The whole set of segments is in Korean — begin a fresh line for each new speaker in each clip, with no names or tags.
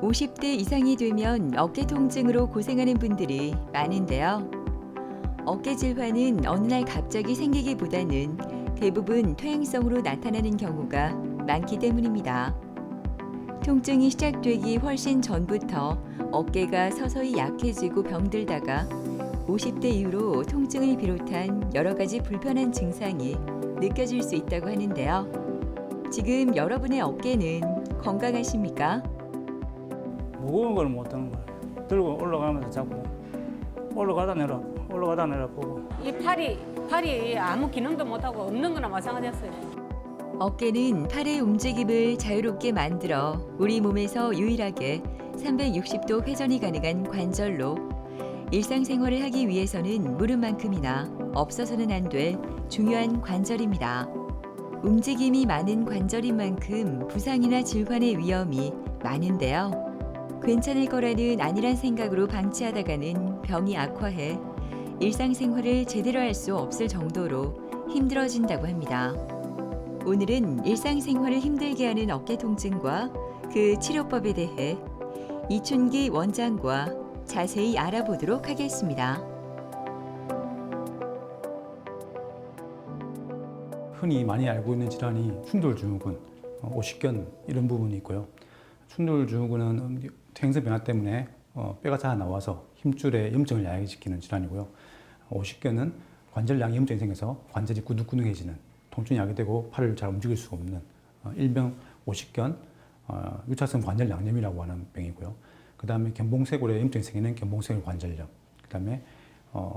50대 이상이 되면 어깨 통증으로 고생하는 분들이 많은데요. 어깨 질환은 어느 날 갑자기 생기기보다는 대부분 퇴행성으로 나타나는 경우가 많기 때문입니다. 통증이 시작되기 훨씬 전부터 어깨가 서서히 약해지고 병들다가 50대 이후로 통증을 비롯한 여러 가지 불편한 증상이 느껴질 수 있다고 하는데요. 지금 여러분의 어깨는 건강하십니까?
무거운 걸 못 드는 거예요. 들고 올라가면서 자꾸 올라가다 내려 보고.
이 팔이 아무 기능도 못하고 없는 거나 마찬가지였어요.
어깨는 팔의 움직임을 자유롭게 만들어 우리 몸에서 유일하게 360도 회전이 가능한 관절로 일상생활을 하기 위해서는 무릎만큼이나 없어서는 안 될 중요한 관절입니다. 움직임이 많은 관절인 만큼 부상이나 질환의 위험이 많은데요. 괜찮을 거라는 안일한 생각으로 방치하다가는 병이 악화해 일상생활을 제대로 할 수 없을 정도로 힘들어진다고 합니다. 오늘은 일상생활을 힘들게 하는 어깨 통증과 그 치료법에 대해 이춘기 원장과 자세히 알아보도록 하겠습니다.
흔히 많이 알고 있는 질환이 충돌증후군, 오십견 이런 부분이 있고요. 충돌증후군은 퇴행성 변화 때문에 뼈가 자라 나와서 힘줄에 염증을 야기시키는 질환이고요. 오십견은 관절량이 염증이 생겨서 관절이 꾸덕꾸덕해지는 통증이 야기되고 팔을 잘 움직일 수가 없는 일명 오십견, 유착성 관절 양념이라고 하는 병이고요. 그 다음에 견봉쇄골에 염증이 생기는 견봉쇄골 관절염, 그 다음에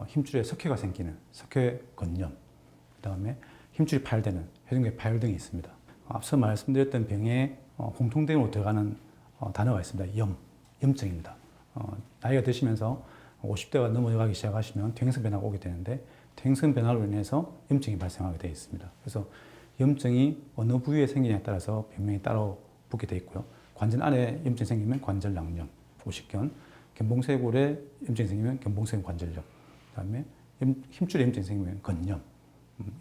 힘줄에 석회가 생기는 석회건염, 그 다음에 힘줄이 파열되는 회전근개 파열 등이 있습니다. 앞서 말씀드렸던 병에 공통점으로 들어가는 단어가 있습니다. 염증입니다. 나이가 드시면서 50대가 넘어가기 시작하시면 퇴행성 변화가 오게 되는데 퇴행성 변화로 인해서 염증이 발생하게 되어 있습니다. 그래서 염증이 어느 부위에 생기냐에 따라서 병명이 따로 붙게 되어 있고요. 관절 안에 염증이 생기면 관절 양념, 오십견, 견봉쇄골에 염증이 생기면 견봉쇄골 관절염, 그다음에 힘줄에 염증이 생기면 건염,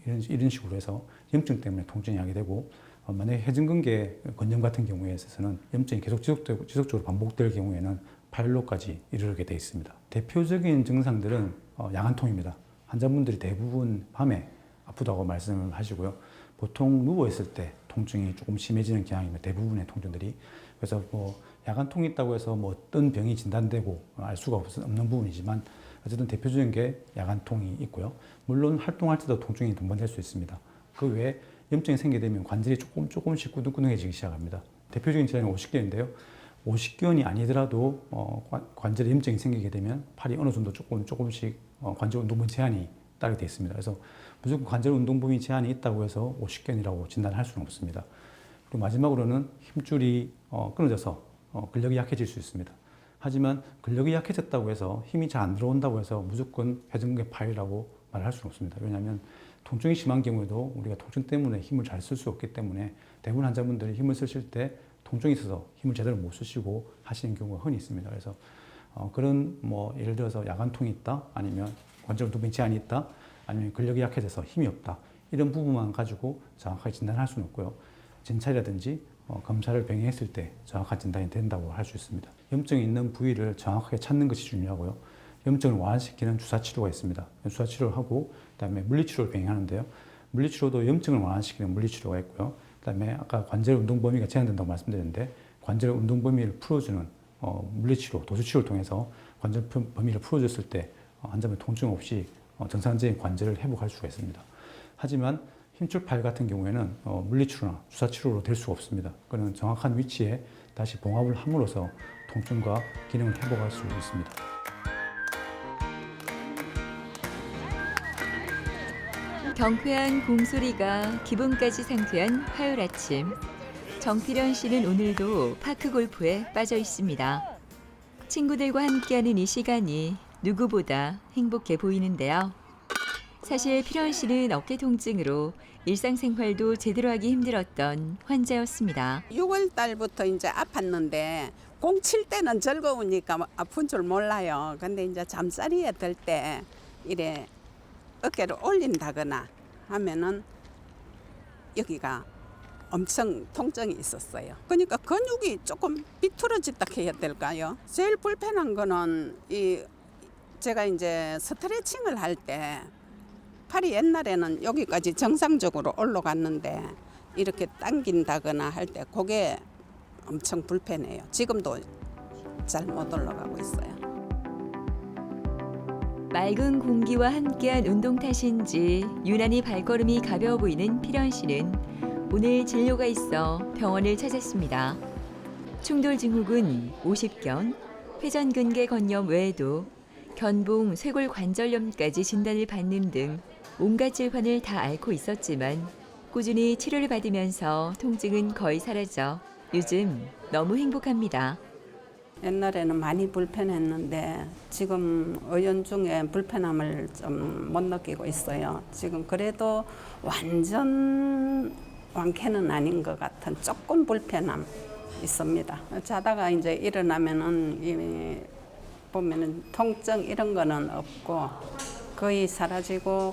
이런 식으로 해서 염증 때문에 통증이 하게 되고 만약에 회전근개 건염 같은 경우에 있어서는 염증이 계속 지속적으로 반복될 경우에는 파열로까지 이르게 되어 있습니다. 대표적인 증상들은 야간통입니다. 환자분들이 대부분 밤에 아프다고 말씀을 하시고요. 보통 누워있을 때 통증이 조금 심해지는 경향입니다. 대부분의 통증들이. 그래서 야간통이 있다고 해서 어떤 병이 진단되고 알 수가 없는 부분이지만 어쨌든 대표적인 게 야간통이 있고요. 물론 활동할 때도 통증이 동반될 수 있습니다. 그 외에 염증이 생기게 되면 관절이 조금씩 꾸덕꾸덕해지기 시작합니다. 대표적인 질환이 오십견인데요. 오십견이 아니더라도 관절에 염증이 생기게 되면 팔이 어느 정도 조금씩 관절 운동범위 제한이 따르게 되어 있습니다. 그래서 무조건 관절 운동범위 제한이 있다고 해서 오십견이라고 진단할 수는 없습니다. 그리고 마지막으로는 힘줄이 끊어져서 근력이 약해질 수 있습니다. 하지만 근력이 약해졌다고 해서 힘이 잘 안 들어온다고 해서 무조건 회전근개 파열이라고 말할 수는 없습니다. 왜냐하면 통증이 심한 경우에도 우리가 통증 때문에 힘을 잘 쓸 수 없기 때문에 대부분 환자분들이 힘을 쓰실 때 통증이 있어서 힘을 제대로 못 쓰시고 하시는 경우가 흔히 있습니다. 그래서 그런 예를 들어서 야간통이 있다, 아니면 관절 운동범위 제한이 있다, 아니면 근력이 약해져서 힘이 없다, 이런 부분만 가지고 정확하게 진단할 수는 없고요. 진찰이라든지 검사를 병행했을 때 정확한 진단이 된다고 할 수 있습니다. 염증이 있는 부위를 정확하게 찾는 것이 중요하고요. 염증을 완화시키는 주사치료가 있습니다. 주사치료를 하고 그다음에 물리치료를 병행하는데요. 물리치료도 염증을 완화시키는 물리치료가 있고요. 그다음에 아까 관절 운동 범위가 제한된다고 말씀드렸는데 관절 운동 범위를 풀어주는 물리치료, 도수치료를 통해서 관절 범위를 풀어줬을 때 환자분 통증 없이 정상적인 관절을 회복할 수가 있습니다. 하지만 힘줄 파열 같은 경우에는 물리치료나 주사치료로 될 수가 없습니다. 그는 정확한 위치에 다시 봉합을 함으로써 통증과 기능을 회복할 수 있습니다.
경쾌한 공소리가 기분까지 상쾌한 화요일 아침. 정필현 씨는 오늘도 파크 골프에 빠져 있습니다. 친구들과 함께하는 이 시간이 누구보다 행복해 보이는데요. 사실 필현 씨는 어깨 통증으로 일상생활도 제대로 하기 힘들었던 환자였습니다.
6월 달부터 이제 아팠는데 공 칠 때는 즐거우니까 아픈 줄 몰라요. 근데 이제 잠자리에 들 때 이래 어깨를 올린다거나 하면은 여기가 엄청 통증이 있었어요. 그러니까 근육이 조금 비틀어졌다 해야 될까요? 제일 불편한 거는 제가 이제 스트레칭을 할 때 팔이 옛날에는 여기까지 정상적으로 올라갔는데 이렇게 당긴다거나 할 때 그게 엄청 불편해요. 지금도 잘 못 올라가고 있어요.
맑은 공기와 함께한 운동 탓인지 유난히 발걸음이 가벼워 보이는 필연 씨는 오늘 진료가 있어 병원을 찾았습니다. 충돌 증후군 50견, 회전근개 건염 외에도 견봉, 쇄골 관절염까지 진단을 받는 등 온갖 질환을 다 앓고 있었지만 꾸준히 치료를 받으면서 통증은 거의 사라져 요즘 너무 행복합니다.
옛날에는 많이 불편했는데 지금 의연중에 불편함을 좀 못 느끼고 있어요. 지금 그래도 완전 완쾌는 아닌 것 같은 조금 불편함 있습니다. 자다가 이제 일어나면은 보면은 통증 이런 거는 없고 거의 사라지고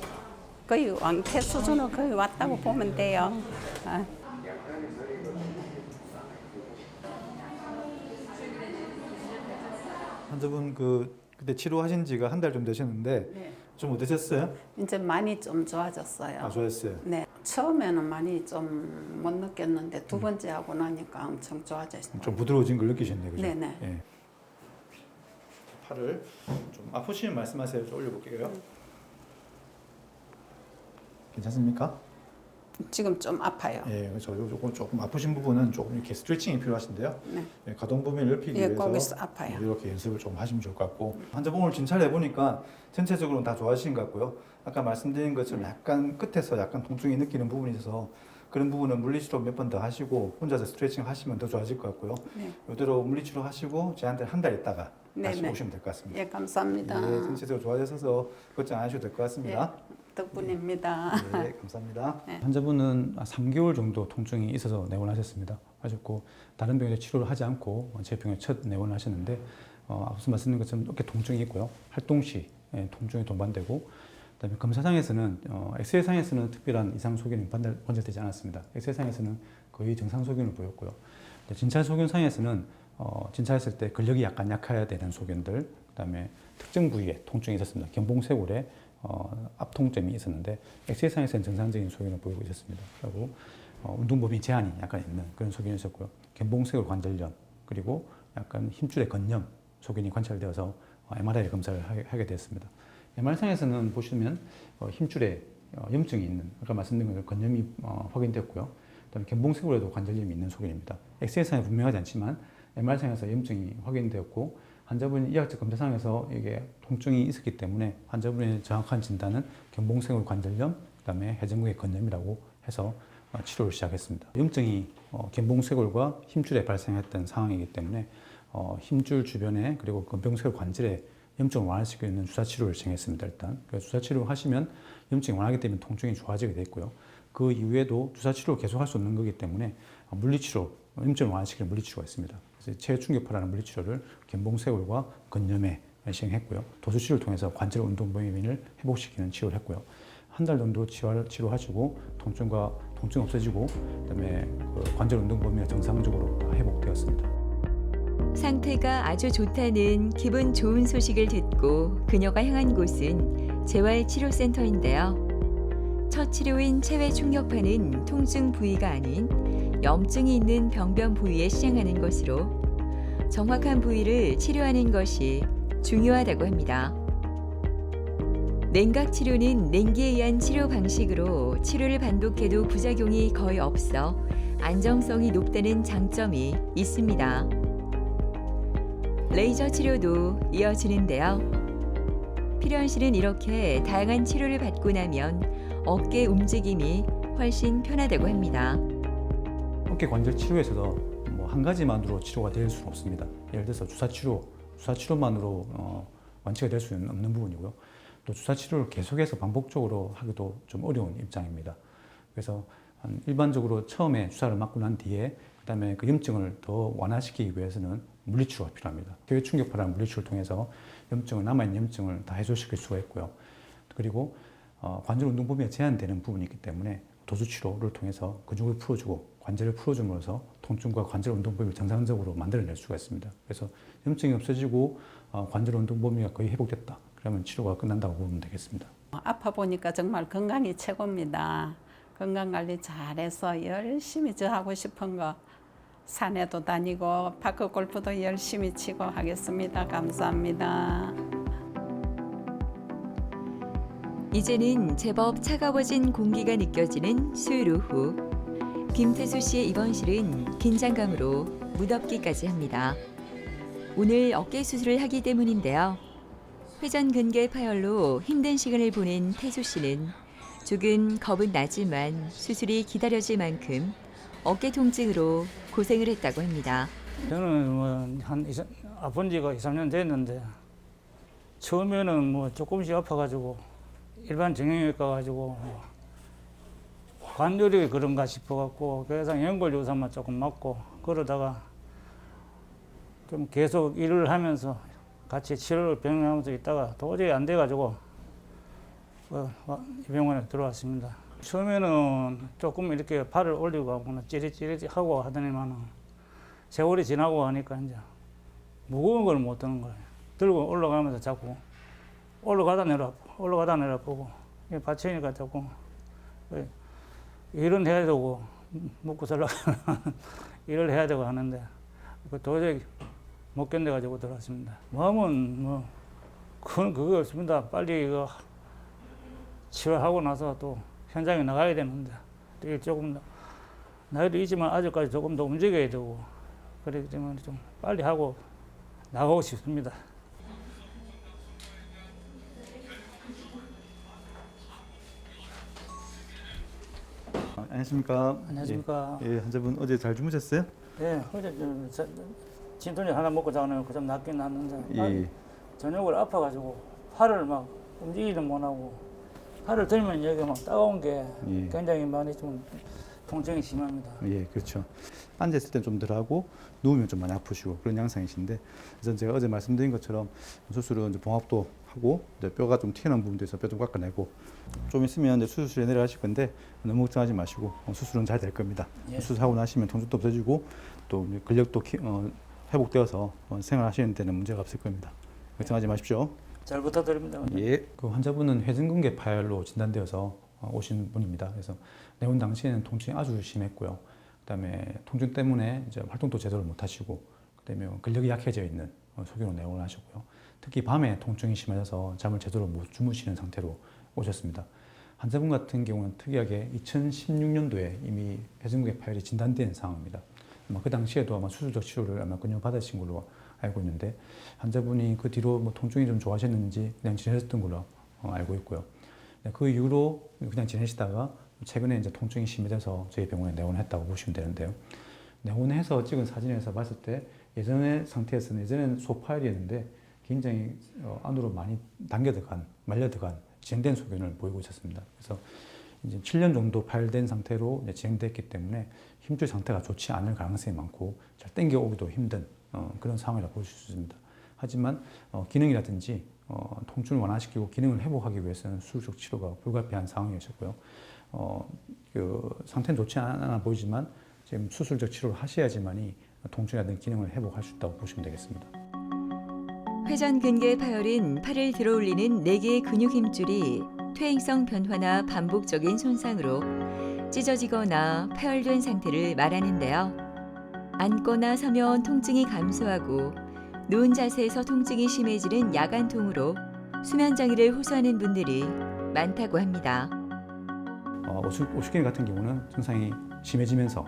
거의 완쾌 수준으로 거의 왔다고 보면 돼요.
환자분 그때 치료하신 지가 한 달 좀 되셨는데
네.
좀 어떠셨어요?
이제 많이 좀 좋아졌어요.
아, 좋았어요.
네, 처음에는 많이 좀 못 느꼈는데 두 번째 하고 나니까 엄청 좋아졌어요.
좀 부드러워진 걸 느끼셨네요, 그죠?
네네.
예. 팔을 좀 아프시면 말씀하세요. 좀 올려볼게요. 괜찮습니까?
지금 좀 아파요.
예, 그래서 조금 아프신 부분은 조금 이렇게 스트레칭이 필요하신데요.
네.
예, 가동 범위를 넓히기
예,
위해서
거기서 아파요.
이렇게 연습을 좀 하시면 좋을 것 같고 환자분 오늘 진찰을 해보니까 전체적으로는 다 좋아지신 것 같고요. 아까 말씀드린 것처럼 약간 끝에서 약간 통증이 느끼는 부분이 있어서 그런 부분은 물리치료 몇 번 더 하시고 혼자서 스트레칭 하시면 더 좋아질 것 같고요.
네.
이대로 물리치료 하시고 저한테 한 달 있다가 다시
네네.
오시면 될 것 같습니다.
예, 감사합니다.
예, 전체적으로 좋아지셔서 걱정 안 하셔도 될 것 같습니다.
덕분입니다.
네, 감사합니다.
네.
환자분은 3개월 정도 통증이 있어서 내원하셨습니다. 하셨고 다른 병원에 치료를 하지 않고 제 병원에 첫 내원을 하셨는데 앞서 말씀드린 것처럼 어깨 통증이 있고요. 활동 시 통증이 동반되고 그다음에 검사상에서는 엑스레이상에서는 특별한 이상 소견이 관찰되지 않았습니다. 엑스레이상에서는 거의 정상 소견을 보였고요. 진찰 소견상에서는 진찰했을 때 근력이 약간 약해야 되는 소견들, 그다음에 특정 부위에 통증이 있었습니다. 견봉쇄골에 압통점이 있었는데 엑스레이상에서는 정상적인 소견을 보이고 있었습니다. 그리고 운동 범위 제한이 약간 있는 그런 소견이 있었고요. 견봉쇄골 관절염 그리고 약간 힘줄의 건염 소견이 관찰되어서 MRI 검사를 하게 되었습니다. MR상에서는 보시면 힘줄에 염증이 있는 아까 말씀드린 것처럼 건염이 확인됐고요. 그다음에 견봉쇄골에도 관절염이 있는 소견입니다. 엑스레이상에 분명하지 않지만 MR상에서 염증이 확인되었고 환자분이 이학적 검사상에서 이게 통증이 있었기 때문에 환자분의 정확한 진단은 견봉쇄골 관절염, 그다음에 해전근개 건염이라고 해서 치료를 시작했습니다. 염증이 견봉쇄골과 힘줄에 발생했던 상황이기 때문에 힘줄 주변에 그리고 견봉쇄골 관절에 염증을 완화시키고 있는 주사 치료를 진행했습니다. 일단 그래서 주사 치료 하시면 염증이 완화하기 때문에 통증이 좋아지게 돼 있고요. 그 이후에도 주사 치료를 계속할 수 없는 거기 때문에 물리치료, 염증을 완화시키는 물리치료가 있습니다. 그래서 체충격파라는 물리치료를 견봉쇄골과 건염에 시행했고요. 도수치료를 통해서 관절 운동 범위를 회복시키는 치료를 했고요. 한 달 정도 치료하시고 통증 없어지고 그다음에 관절 운동 범위가 정상적으로 다 회복되었습니다.
상태가 아주 좋다는 기분 좋은 소식을 듣고 그녀가 향한 곳은 재활치료센터인데요. 첫 치료인 체외 충격파는 통증 부위가 아닌 염증이 있는 병변 부위에 시행하는 것으로 정확한 부위를 치료하는 것이 중요하다고 합니다. 냉각 치료는 냉기에 의한 치료 방식으로 치료를 반복해도 부작용이 거의 없어 안정성이 높다는 장점이 있습니다. 레이저 치료도 이어지는데요. 필연 씨는 이렇게 다양한 치료를 받고 나면 어깨 움직임이 훨씬 편하다고 합니다.
어깨 관절 치료에서도 뭐 한 가지만으로 치료가 될 수는 없습니다. 예를 들어서 주사 치료만으로 완치가 될 수는 없는 부분이고요. 또 주사 치료를 계속해서 반복적으로 하기도 좀 어려운 입장입니다. 그래서 일반적으로 처음에 주사를 맞고 난 뒤에 그다음에 그 염증을 더 완화시키기 위해서는 물리치료가 필요합니다. 교회 충격파라는 물리치료를 통해서 남아있는 염증을 다 해소시킬 수가 있고요. 그리고 관절 운동 범위가 제한되는 부분이 있기 때문에 도수치료를 통해서 근육을 풀어주고 관절을 풀어줌으로써 통증과 관절 운동 범위를 정상적으로 만들어낼 수가 있습니다. 그래서 염증이 없어지고 관절 운동 범위가 거의 회복됐다. 그러면 치료가 끝난다고 보면 되겠습니다.
아파 보니까 정말 건강이 최고입니다. 건강 관리 잘해서 열심히 저 하고 싶은 거 산에도 다니고 파크 골프도 열심히 치고 하겠습니다. 감사합니다.
이제는 제법 차가워진 공기가 느껴지는 수요일 오후. 김태수 씨의 입원실은 긴장감으로 무덥기까지 합니다. 오늘 어깨 수술을 하기 때문인데요. 회전근개 파열로 힘든 시간을 보낸 태수 씨는 조금 겁은 나지만 수술이 기다려질 만큼 어깨 통증으로 고생을 했다고 합니다.
저는 뭐한 아픈 지가 2, 3년 됐는데 처음에는 뭐 조금씩 아파가지고 일반 정형외과 가지고 관절이 그런가 싶어갖고 그래서 연골 주사만 조금 맞고 그러다가 좀 계속 일을 하면서 같이 치료를 병행하면서 있다가 도저히 안 돼가지고 이 병원에 들어왔습니다. 처음에는 조금 이렇게 발을 올리고 하거나 찌릿찌릿하고 하더니만은 세월이 지나고 하니까 이제 무거운 걸 못 드는 거예요. 들고 올라가면서 자꾸 올라가다 내려보고 받치니까 자꾸 일은 해야 되고 먹고 살려고 일을 해야 되고 하는데 도저히 못 견뎌가지고 들어왔습니다. 마음은 뭐 그거 없습니다. 빨리 이거 치료하고 나서 또 현장에 나가야 되는데 조금 나이도 있지만 아직까지 조금 더 움직여야 되고 그렇기 때문에 좀 빨리 하고 나가고 싶습니다.
안녕하십니까.
안녕하십니까.
예, 환자분 어제 잘 주무셨어요?
네, 어제 진통제 하나 먹고 자는 좀 낫긴 낫는데
예.
저녁을 아파가지고 팔을 막 움직이지 못하고 팔을 들면 여기 막 따가운 게
예.
굉장히 많이 좀 통증이 심합니다.
예, 그렇죠. 앉았을 땐 좀 덜하고 누우면 좀 많이 아프시고 그런 양상이신데, 그래서 제가 어제 말씀드린 것처럼 수술은 이제 봉합도 하고 이제 뼈가 좀 튀어나온 부분도 있어 뼈 좀 깎아내고 좀 있으면 이제 수술실에 내려가실 건데 너무 걱정하지 마시고 수술은 잘 될 겁니다.
예.
수술하고 나시면 통증도 없어지고 또 이제 근력도 회복되어서 생활하시는 데는 문제가 없을 겁니다. 걱정하지 마십시오.
잘 부탁드립니다.
예. 그 환자분은 회전근개 파열로 진단되어서 오신 분입니다. 그래서 내원 당시에는 통증이 아주 심했고요. 그다음에 통증 때문에 이제 활동도 제대로 못 하시고, 그다음에 근력이 약해져 있는 소견으로 내원을 하셨고요. 특히 밤에 통증이 심해져서 잠을 제대로 못 주무시는 상태로 오셨습니다. 환자분 같은 경우는 특이하게 2016년도에 이미 회전근개 파열이 진단된 상황입니다. 아마 그 당시에도 아마 수술적 치료를 아마 끊임 받으신 걸로 알고 있는데, 환자분이 그 뒤로 뭐 통증이 좀 좋아졌는지 그냥 지내셨던 걸로 알고 있고요. 그 이후로 그냥 지내시다가 최근에 이제 통증이 심해져서 저희 병원에 내원했다고 보시면 되는데요. 내원해서 찍은 사진에서 봤을 때 예전의 상태에서는 예전에는 소파열이었는데 굉장히 안으로 많이 당겨들어간, 말려들어간 진행된 소견을 보이고 있었습니다. 그래서 이제 7년 정도 파열된 상태로 이제 진행됐기 때문에 힘줄 상태가 좋지 않을 가능성이 많고 잘 당겨오기도 힘든 그런 상황이라고 볼 수 있습니다. 하지만 기능이라든지 통증을 완화시키고 기능을 회복하기 위해서는 수술적 치료가 불가피한 상황이었고요. 그 상태는 좋지 않아 보이지만 지금 수술적 치료를 하셔야지만이 통증이라든지 기능을 회복할 수 있다고 보시면 되겠습니다.
회전근개 파열은 팔을 들어올리는 4개의 근육 힘줄이 퇴행성 변화나 반복적인 손상으로 찢어지거나 파열된 상태를 말하는데요. 앉거나 서면 통증이 감소하고 누운 자세에서 통증이 심해지는 야간통으로 수면장애를 호소하는 분들이 많다고 합니다.
오십견 같은 경우는 증상이 심해지면서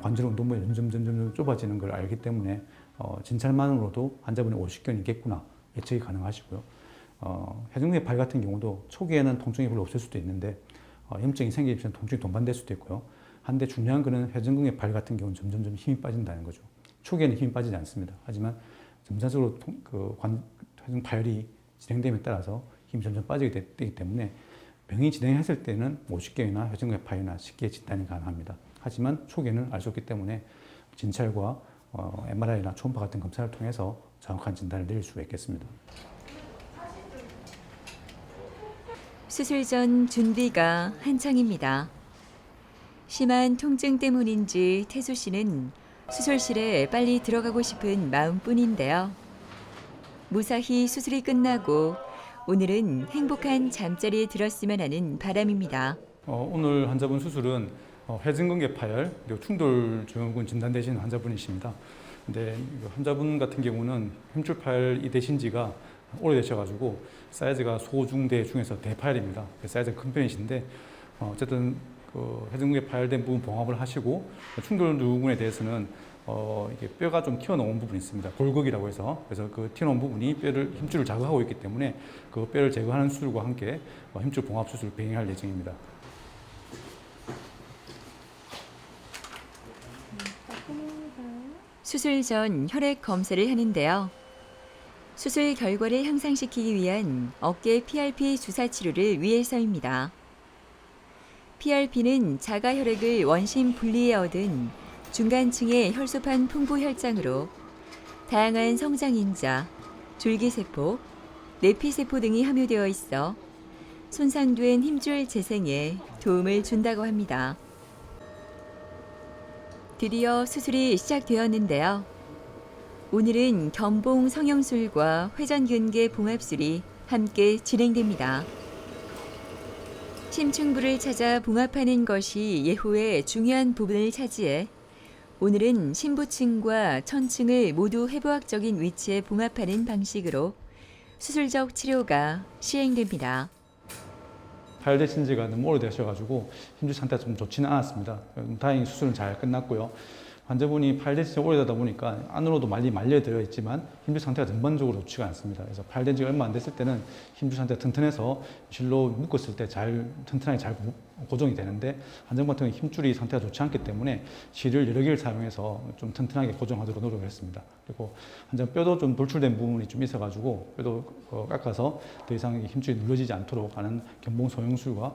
관절 운동부에 점점 좁아지는 걸 알기 때문에 진찰만으로도 환자분이 오십견이겠구나 예측이 가능하시고요. 회전근개 파열 같은 경우도 초기에는 통증이 별로 없을 수도 있는데 염증이 생기면 통증이 동반될 수도 있고요. 한데 중요한 것은 회전근개 파열 같은 경우는 점점 힘이 빠진다는 거죠. 초기에는 힘이 빠지지 않습니다. 하지만 점차적으로 회전 파열이 진행됨에 따라서 힘이 점점 빠지게 되기 때문에 병이 진행했을 때는 오십견이나 회전근개 파열이나 쉽게 진단이 가능합니다. 하지만 초기에는 알 수 없기 때문에 진찰과 MRI나 초음파 같은 검사를 통해서 정확한 진단을 내릴 수가 있겠습니다. 수술
전 준비가 한창입니다. 심한 통증 때문인지 태수 씨는 수술실에 빨리 들어가고 싶은 마음뿐인데요. 무사히 수술이 끝나고 오늘은 행복한 잠자리에 들었으면 하는 바람입니다.
오늘 환자분 수술은 회전근개 파열 그리고 충돌 증후군 진단되신 환자분이십니다. 근데 환자분 같은 경우는 힘줄 파열이 되신 지가 오래되셔가지고 사이즈가 소중대 중에서 대파열입니다. 사이즈가 큰 편이신데 어쨌든 그 회전근개 파열된 부분 봉합을 하시고 충돌 증후군에 대해서는 이게 뼈가 좀 튀어나온 부분이 있습니다. 골격이라고 해서 그래서 그 튀어나온 부분이 뼈를 힘줄을 자극하고 있기 때문에 그 뼈를 제거하는 수술과 함께 힘줄 봉합 수술을 병행할 예정입니다.
수술 전 혈액 검사를 하는데요. 수술 결과를 향상시키기 위한 어깨 PRP 주사 치료를 위해서입니다. PRP는 자가 혈액을 원심 분리해 얻은 중간층의 혈소판 풍부 혈장으로 다양한 성장인자, 줄기세포, 내피세포 등이 함유되어 있어 손상된 힘줄 재생에 도움을 준다고 합니다. 드디어 수술이 시작되었는데요. 오늘은 견봉 성형술과 회전근개 봉합술이 함께 진행됩니다. 심층부를 찾아 봉합하는 것이 예후의 중요한 부분을 차지해 오늘은 심부층과 천층을 모두 해부학적인 위치에 봉합하는 방식으로 수술적 치료가 시행됩니다.
파열되신 지가 너무 오래되셔가지고 힘줄 상태가 좀 좋지는 않았습니다. 다행히 수술은 잘 끝났고요. 환자분이 파열되신 지 오래되다 보니까 안으로도 많이 말려들어 있지만 힘줄 상태가 전반적으로 좋지가 않습니다. 그래서 파열된 지가 얼마 안 됐을 때는 힘줄 상태가 튼튼해서 실로 묶었을 때 튼튼하게 잘 고정이 되는데 환자분 같은 경우는 힘줄이 상태가 좋지 않기 때문에 실을 여러 개를 사용해서 좀 튼튼하게 고정하도록 노력을 했습니다. 그리고 환자분 뼈도 좀 돌출된 부분이 좀 있어가지고 뼈도 깎아서 더 이상 힘줄이 눌러지지 않도록 하는 견봉 소형술과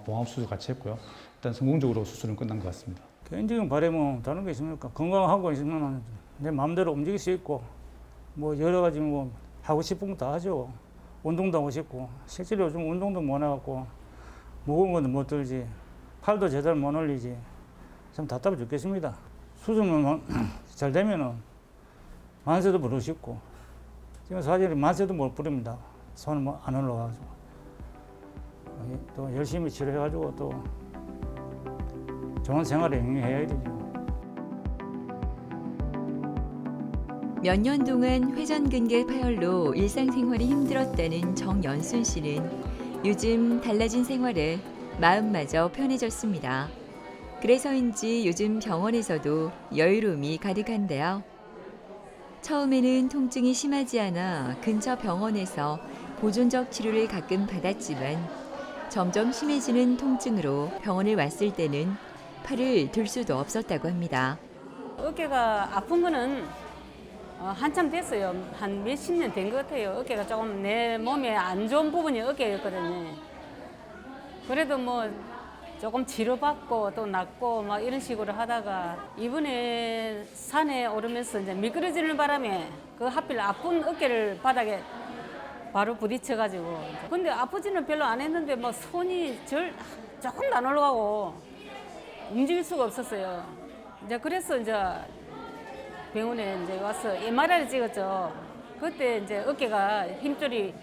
봉합수술 같이 했고요. 일단 성공적으로 수술은 끝난 것 같습니다.
개인적인 바람은 다른 게 있습니까? 건강하고 있으면 내 마음대로 움직일 수 있고 뭐 여러 가지 뭐 하고 싶은 거 다 하죠. 운동도 하고 싶고 실제로 요즘 운동도 못 해갖고 무거운 것도 못 들지 팔도 제대로 못 올리지 참 답답해 죽겠습니다. 수술만 잘 되면은 만세도 부르고 싶고 지금 사실 만세도 못 부릅니다. 손은 뭐 안 올라가가지고 또 열심히 치료해가지고 또 좋은 생활을 영위해야 되죠.
몇 년 동안 회전근개 파열로 일상생활이 힘들었다는 정연순 씨는 요즘 달라진 생활에 마음마저 편해졌습니다. 그래서인지 요즘 병원에서도 여유로움이 가득한데요. 처음에는 통증이 심하지 않아 근처 병원에서 보존적 치료를 가끔 받았지만 점점 심해지는 통증으로 병원을 왔을 때는 팔을 들 수도 없었다고 합니다.
어깨가 아픈 거는 한참 됐어요. 한 몇십 년 된 것 같아요. 어깨가 조금 내 몸에 안 좋은 부분이 어깨였거든요. 그래도 뭐 조금 치료받고 또 낫고 막 이런 식으로 하다가 이번에 산에 오르면서 이제 미끄러지는 바람에 그 하필 아픈 어깨를 바닥에 바로 부딪혀가지고 근데 아프지는 별로 안 했는데 막 손이 조금 안 올라가고 움직일 수가 없었어요. 이제 그래서 이제 병원에 이제 와서 MRI를 찍었죠. 그때 이제 어깨가 힘줄이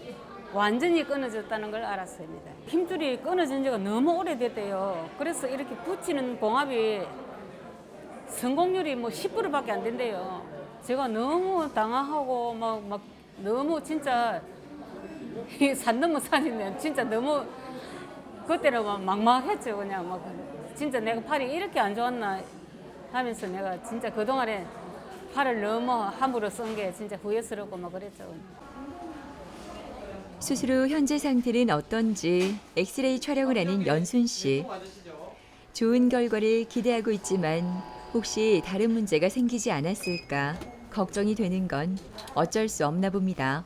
완전히 끊어졌다는 걸 알았습니다. 힘줄이 끊어진 지가 너무 오래됐대요. 그래서 이렇게 붙이는 봉합이 성공률이 뭐 10%밖에 안 된대요. 제가 너무 당황하고 막 너무 진짜 산 넘어 산이네. 진짜 너무 그때는 막 막막했죠. 그냥 막 진짜 내가 팔이 이렇게 안 좋았나 하면서 내가 진짜 그동안에 팔을 너무 함부로 쓴 게 진짜 후회스럽고 막 그랬죠.
수술 후 현재 상태는 어떤지 엑스레이 촬영을 하는 연순 씨. 좋은 결과를 기대하고 있지만 혹시 다른 문제가 생기지 않았을까 걱정이 되는 건 어쩔 수 없나 봅니다.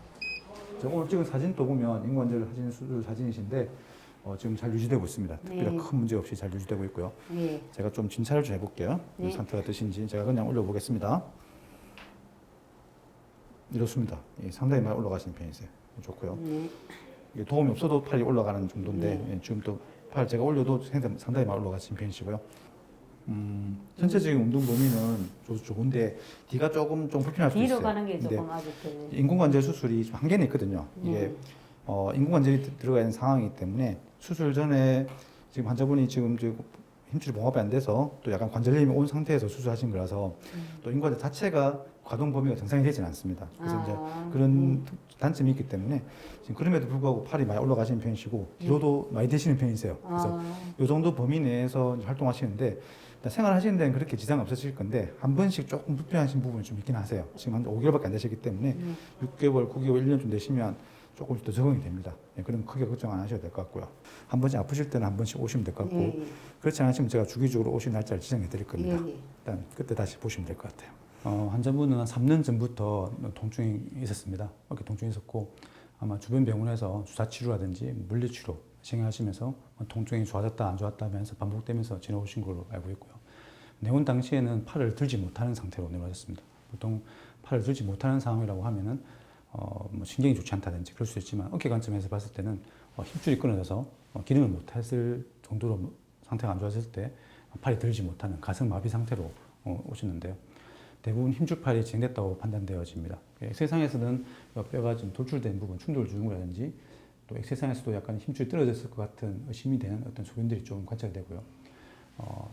오늘 찍은 사진도 보면 인공관절 하신 수술 사진이신데 지금 잘 유지되고 있습니다. 특별히 큰 문제 없이 잘 유지되고 있고요.
네.
제가 좀 진찰을 좀 해볼게요.
네.
상태가 어떠신지 제가 그냥 올려보겠습니다. 이렇습니다. 상당히 많이 올라가시는 편이세요. 좋고요. 이게 도움이 없어도 팔이 올라가는 정도인데 지금 또 팔 제가 올려도 상당히 많이 올라가시는 편이시고요. 전체적인 운동 범위는 좋은데 뒤가 조금 좀 불편할 수 있어요.
뒤로 가는 게
근데
조금 아직 그
인공관절 수술이 좀 한계는 있거든요. 이게 인공관절이 들어가 있는 상황이기 때문에 수술 전에 지금 환자분이 지금 힘줄이 봉합이 안 돼서 또 약간 관절염이 온 상태에서 수술하신 거라서 또 인공관절 자체가 가동 범위가 정상이 되지는 않습니다. 그래서 이제 그런 단점이 있기 때문에 지금 그럼에도 불구하고 팔이 많이 올라가시는 편이시고 기로도 많이 되시는 편이세요. 그래서 이 정도 범위 내에서 이제 활동하시는데 생활하시는 데는 그렇게 지장 없으실 건데 한 번씩 조금 불편하신 부분이 좀 있긴 하세요. 지금 한 5개월밖에 안 되셨기 때문에 6개월, 9개월, 1년쯤 되시면 조금씩 더 적응이 됩니다. 예, 그럼 크게 걱정 안 하셔도 될 것 같고요. 한 번씩 아프실 때는 한 번씩 오시면 될 것 같고 그렇지 않으시면 제가 주기적으로 오실 날짜를 지정해 드릴 겁니다. 일단 그때 다시 보시면 될 것 같아요. 환자분은 한 3년 전부터 통증이 있었습니다. 어깨 통증이 있었고 아마 주변 병원에서 주사 치료라든지 물리치료 진행하시면서 통증이 좋아졌다 안 좋았다 하면서 반복되면서 지내오신 걸로 알고 있고요. 내원 당시에는 팔을 들지 못하는 상태로 내려왔습니다. 보통 팔을 들지 못하는 상황이라고 하면은 뭐 신경이 좋지 않다든지 그럴 수 있지만 어깨 관점에서 봤을 때는 힘줄이 끊어져서 기능을 못했을 정도로 상태가 안 좋았을 때 팔이 들지 못하는 가슴 마비 상태로 오셨는데요. 대부분 힘줄팔이 진행됐다고 판단되어집니다. 엑스레이상에서는 뼈가 좀 돌출된 부분, 충돌 증후라든지 또 엑스레이상에서도 약간 힘줄이 떨어졌을 것 같은 의심이 되는 어떤 소견들이 좀 관찰되고요.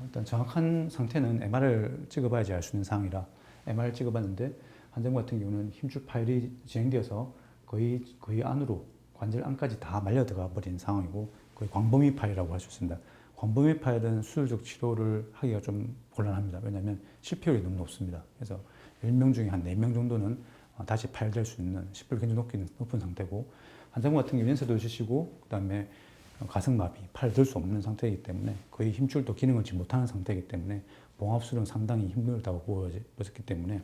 일단 정확한 상태는 MR을 찍어봐야지 알 수 있는 상황이라 MR을 찍어봤는데 환자분 같은 경우는 힘줄 파열이 진행되어서 거의 안으로 관절 안까지 다 말려 들어가 버린 상황이고 거의 광범위 파열이라고 할 수 있습니다. 광범위 파열은 수술적 치료를 하기가 좀 곤란합니다. 왜냐하면 실패율이 너무 높습니다. 그래서 10명 중에 한 4명 정도는 다시 파열될 수 있는 실패율이 굉장히 높은 상태고 환자분 같은 경우 연세도 있으시고 그다음에 가슴마비, 팔을 들 수 없는 상태이기 때문에 거의 힘줄도 기능을 지 못하는 상태이기 때문에 봉합술은 상당히 힘들다고 보여졌기 때문에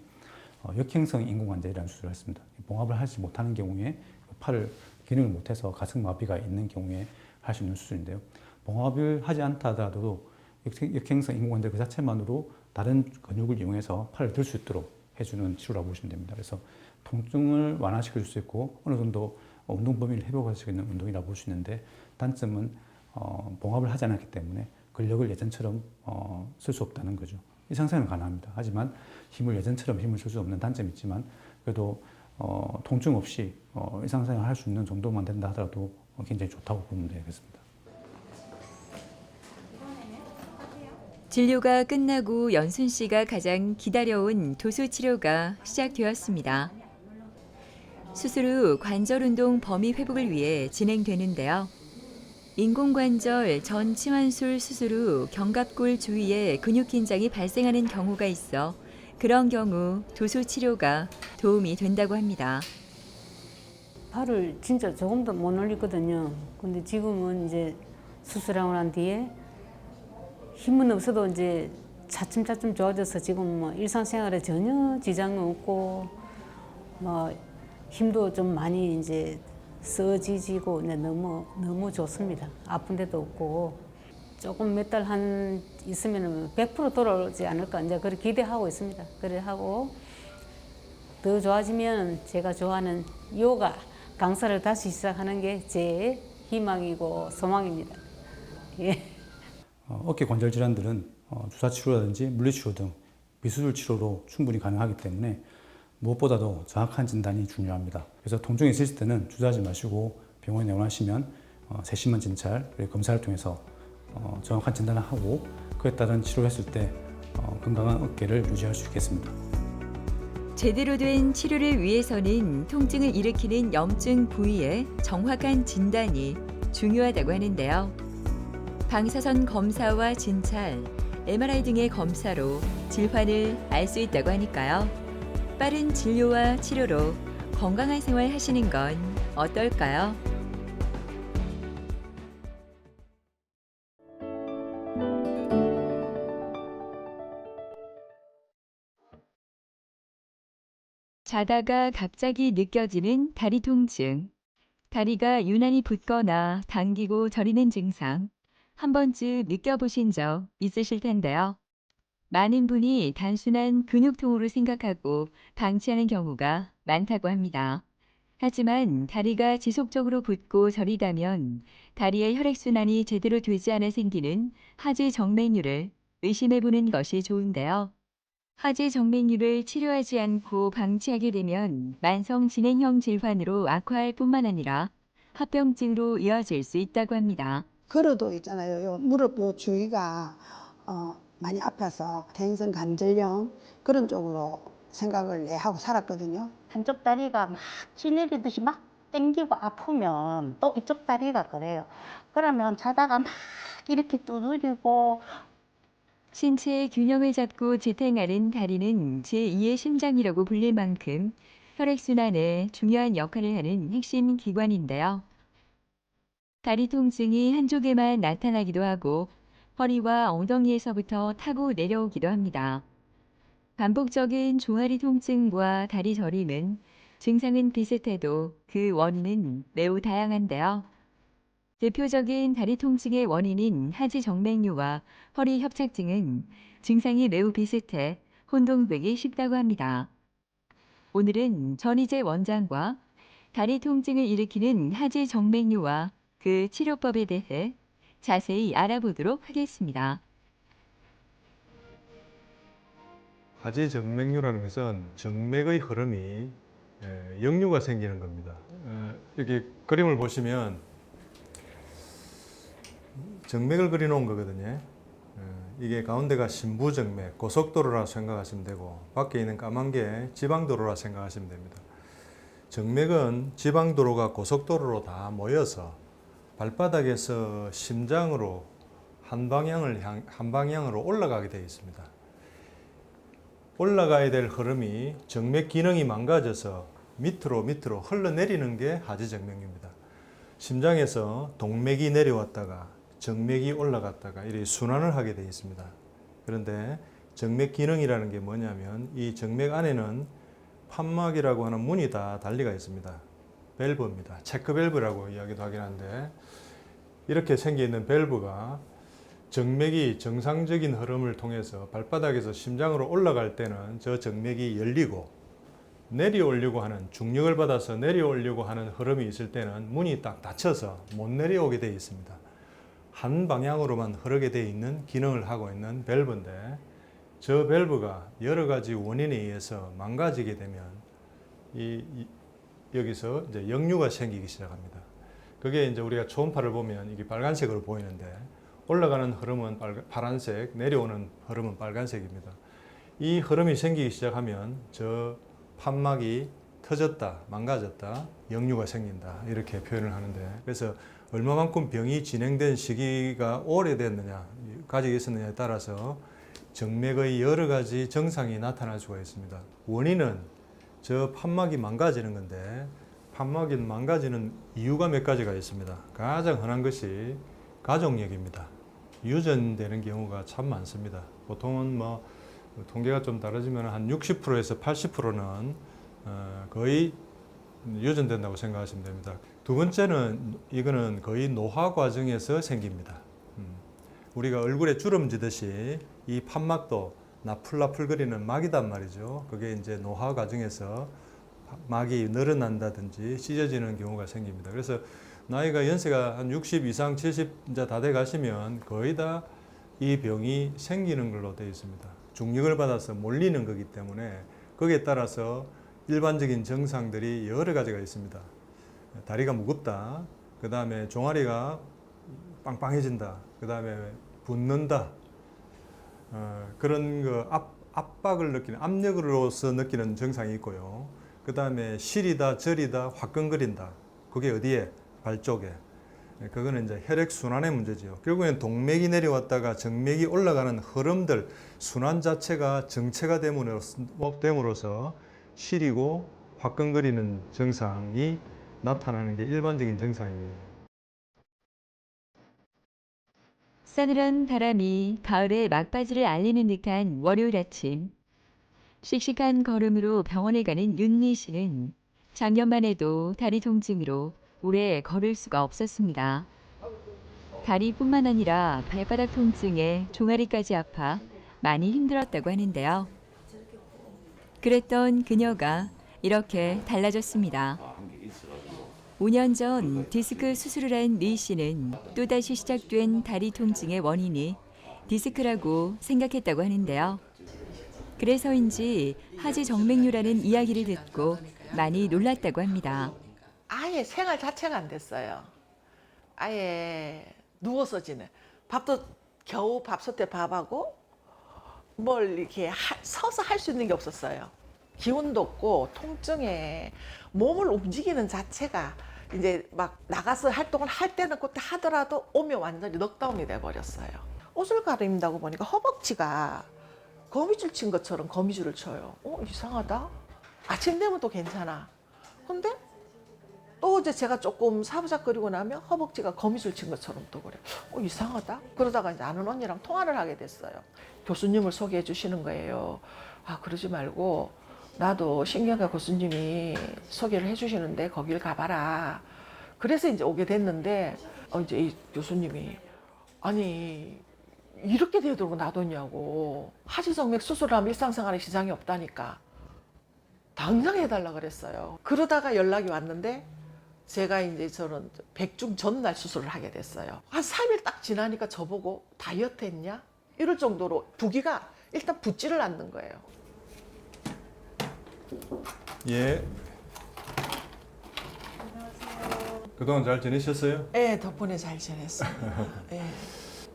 역행성 인공관절이라는 수술을 했습니다. 봉합을 하지 못하는 경우에 팔을 기능을 못해서 가슴마비가 있는 경우에 할 수 있는 수술인데요. 봉합을 하지 않다 하더라도 역행성 인공관절 그 자체만으로 다른 근육을 이용해서 팔을 들 수 있도록 해주는 치료라고 보시면 됩니다. 그래서 통증을 완화시킬 수 있고 어느 정도 운동 범위를 회복할 수 있는 운동이라고 볼 수 있는데 단점은 봉합을 하지 않았기 때문에 근력을 예전처럼 쓸 수 없다는 거죠. 일상생활은 가능합니다. 하지만 예전처럼 힘을 쓸 수 없는 단점이 있지만 그래도 통증 없이 일상생활 할 수 있는 정도만 된다 하더라도 굉장히 좋다고 보면 되겠습니다.
진료가 끝나고 연순 씨가 가장 기다려온 도수 치료가 시작되었습니다. 수술 후 관절 운동 범위 회복을 위해 진행되는데요. 인공관절 전 치환술 수술 후 견갑골 주위에 근육 긴장이 발생하는 경우가 있어 그런 경우 도수 치료가 도움이 된다고 합니다.
팔을 진짜 조금도 못 올리거든요. 근데 지금은 이제 수술하고 난 뒤에 힘은 없어도 이제 차츰차츰 좋아져서 지금 뭐 일상생활에 전혀 지장은 없고 뭐 힘도 좀 많이 이제 써지지고 너무 좋습니다. 아픈 데도 없고 조금 몇 달 한 있으면 100% 돌아오지 않을까 이제 그렇게 기대하고 있습니다. 그래 하고 더 좋아지면 제가 좋아하는 요가 강사를 다시 시작하는 게 제 희망이고 소망입니다. 예.
어깨 관절 질환들은 주사 치료라든지 물리치료 등 비수술 치료로 충분히 가능하기 때문에 무엇보다도 정확한 진단이 중요합니다. 그래서 통증이 있으실 때는 주저하지 마시고 병원에 내원하시면 세심한 진찰 그리고 검사를 통해서 정확한 진단을 하고 그에 따른 치료를 했을 때 건강한 어깨를 유지할 수 있겠습니다.
제대로 된 치료를 위해서는 통증을 일으키는 염증 부위의 정확한 진단이 중요하다고 하는데요. 방사선 검사와 진찰, MRI 등의 검사로 질환을 알 수 있다고 하니까요. 빠른 진료와 치료로 건강한 생활 하시는 건 어떨까요? 자다가 갑자기 느껴지는 다리 통증. 다리가 유난히 붓거나 당기고 저리는 증상. 한 번쯤 느껴보신 적 있으실 텐데요. 많은 분이 단순한 근육통으로 생각하고 방치하는 경우가 많다고 합니다. 하지만 다리가 지속적으로 붓고 저리다면 다리의 혈액순환이 제대로 되지 않아 생기는 하지 정맥류를 의심해보는 것이 좋은데요. 하지 정맥류를 치료하지 않고 방치하게 되면 만성 진행형 질환으로 악화할 뿐만 아니라 합병증으로 이어질 수 있다고 합니다.
걸어도 있잖아요. 요 무릎 요 주위가 많이 아파서 대인성 관절염 그런 쪽으로 생각을 하고 살았거든요.
한쪽 다리가 막 찌내리듯이 막 땡기고 아프면 또 이쪽 다리가 그래요. 그러면 자다가 막 이렇게 두드리고
신체의 균형을 잡고 지탱하는 다리는 제2의 심장이라고 불릴 만큼 혈액순환에 중요한 역할을 하는 핵심 기관인데요. 다리 통증이 한쪽에만 나타나기도 하고 허리와 엉덩이에서부터 타고 내려오기도 합니다. 반복적인 종아리 통증과 다리 저림은 증상은 비슷해도 그 원인은 매우 다양한데요. 대표적인 다리 통증의 원인인 하지 정맥류와 허리 협착증은 증상이 매우 비슷해 혼동되기 쉽다고 합니다. 오늘은 전희재 원장과 다리 통증을 일으키는 하지 정맥류와 그 치료법에 대해 자세히 알아보도록 하겠습니다.
하지 정맥류라는 것은 정맥의 흐름이 역류가 생기는 겁니다. 여기 그림을 보시면 정맥을 그려놓은 거거든요. 이게 가운데가 신부정맥, 고속도로라 생각하시면 되고 밖에 있는 까만 게 지방도로라 생각하시면 됩니다. 정맥은 지방도로가 고속도로로 다 모여서 발바닥에서 심장으로 한 방향으로 올라가게 되어 있습니다. 올라가야 될 흐름이 정맥 기능이 망가져서 밑으로 흘러내리는 게 하지정맥류입니다. 심장에서 동맥이 내려왔다가 정맥이 올라갔다가 이렇게 순환을 하게 되어 있습니다. 그런데 정맥 기능이라는 게 뭐냐면 이 정맥 안에는 판막이라고 하는 문이 다 달리가 있습니다. 밸브입니다. 체크 밸브라고 이야기도 하긴 한데 이렇게 생겨 있는 밸브가 정맥이 정상적인 흐름을 통해서 발바닥에서 심장으로 올라갈 때는 저 정맥이 열리고 내려오려고 하는 중력을 받아서 내려오려고 하는 흐름이 있을 때는 문이 딱 닫혀서 못 내려오게 되어 있습니다. 한 방향으로만 흐르게 되어 있는 기능을 하고 있는 밸브인데 저 밸브가 여러 가지 원인에 의해서 망가지게 되면 여기서 이제 역류가 생기기 시작합니다. 그게 이제 우리가 초음파를 보면 이게 빨간색으로 보이는데 올라가는 흐름은 파란색, 내려오는 흐름은 빨간색입니다. 이 흐름이 생기기 시작하면 저 판막이 터졌다, 망가졌다, 역류가 생긴다 이렇게 표현을 하는데 그래서 얼마만큼 병이 진행된 시기가 오래됐느냐, 가지고 있었느냐에 따라서 정맥의 여러 가지 증상이 나타날 수가 있습니다. 원인은 저 판막이 망가지는 건데 판막이 망가지는 이유가 몇 가지가 있습니다. 가장 흔한 것이 가족력입니다. 유전되는 경우가 참 많습니다. 보통은 뭐 통계가 좀 다르지만 한 60%에서 80%는 거의 유전된다고 생각하시면 됩니다. 두 번째는 이거는 거의 노화 과정에서 생깁니다. 우리가 얼굴에 주름 지듯이 이 판막도 나풀나풀거리는 막이단 말이죠. 그게 이제 노화 과정에서 막이 늘어난다든지 찢어지는 경우가 생깁니다. 그래서 나이가 연세가 한 60 이상 70 이제 다 돼 가시면 거의 다 이 병이 생기는 걸로 되어 있습니다. 중력을 받아서 몰리는 거기 때문에 거기에 따라서 일반적인 증상들이 여러 가지가 있습니다. 다리가 무겁다. 그 다음에 종아리가 빵빵해진다. 그 다음에 붓는다. 그런 그 압박을 느끼는, 압력으로서 느끼는 증상이 있고요. 그 다음에 시리다, 저리다, 화끈거린다. 그게 어디에? 발 쪽에. 그거는 이제 혈액순환의 문제지요. 결국엔 동맥이 내려왔다가 정맥이 올라가는 흐름들, 순환 자체가 정체가 됨으로써 시리고 화끈거리는 증상이 나타나는 게 일반적인 증상입니다.
싸늘한 바람이 가을의 막바지를 알리는 듯한 월요일 아침. 씩씩한 걸음으로 병원에 가는 윤미 씨는 작년만 해도 다리 통증으로 오래 걸을 수가 없었습니다. 다리뿐만 아니라 발바닥 통증에 종아리까지 아파 많이 힘들었다고 하는데요. 그랬던 그녀가 이렇게 달라졌습니다. 5년 전 디스크 수술을 한 리 씨는 또다시 시작된 다리 통증의 원인이 디스크라고 생각했다고 하는데요. 그래서인지 하지 정맥류라는 이야기를 듣고 많이 놀랐다고 합니다.
아예 생활 자체가 안 됐어요. 아예 누워서 지내. 밥도 겨우 밥솥에 밥하고 뭘 이렇게 서서 할 수 있는 게 없었어요. 기운도 없고 통증에 몸을 움직이는 자체가 이제 막 나가서 활동을 할 때는 그때 하더라도 오면 완전히 넉다운이 돼버렸어요. 옷을 갈아입는다고 보니까 허벅지가 거미줄 친 것처럼 거미줄을 쳐요. 이상하다. 아침 되면 또 괜찮아. 근데 또 이제 제가 조금 사부작거리고 나면 허벅지가 거미줄 친 것처럼 또 그래. 이상하다. 그러다가 이제 아는 언니랑 통화를 하게 됐어요. 교수님을 소개해 주시는 거예요. 그러지 말고 나도 신경과 교수님이 소개를 해 주시는데 거길 가봐라. 그래서 이제 오게 됐는데 이제 이 교수님이 아니 이렇게 되도록 놔뒀냐고. 하지정맥 수술하면 일상생활에 지장이 없다니까. 당장 해달라 그랬어요. 그러다가 연락이 왔는데 제가 이제 저는 백중 전날 수술을 하게 됐어요. 한 3일 딱 지나니까 저보고 다이어트 했냐? 이럴 정도로 부기가 일단 붙지를 않는 거예요.
예. 그동안 잘 지내셨어요?
네, 덕분에 잘 지냈어요. 네.